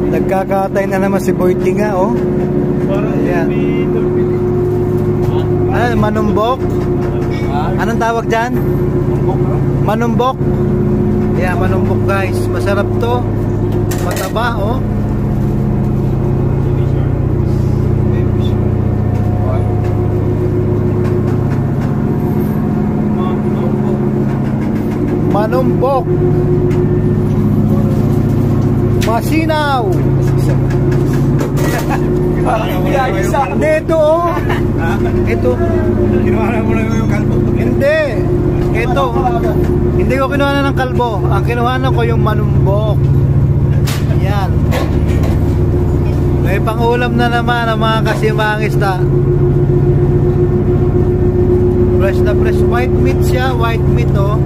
Nagkakatay na naman si Boyting nga, oh. Ayan. Ano, manumbok? Anong tawag dyan? Manumbok? Ayan, manumbok guys. Masarap to. Mataba, oh. Manumbok. Masinaw. Dito, oh. Ito. Kinuha mo na yung kalbo. Hindi. Ito. Hindi ko kinuha na ng kalbo. Ang kinuha na ko yung manumbok. Yan. May pangulam na naman ang mga kasimangis na. Fresh na fresh. White meat siya. White meat, oh.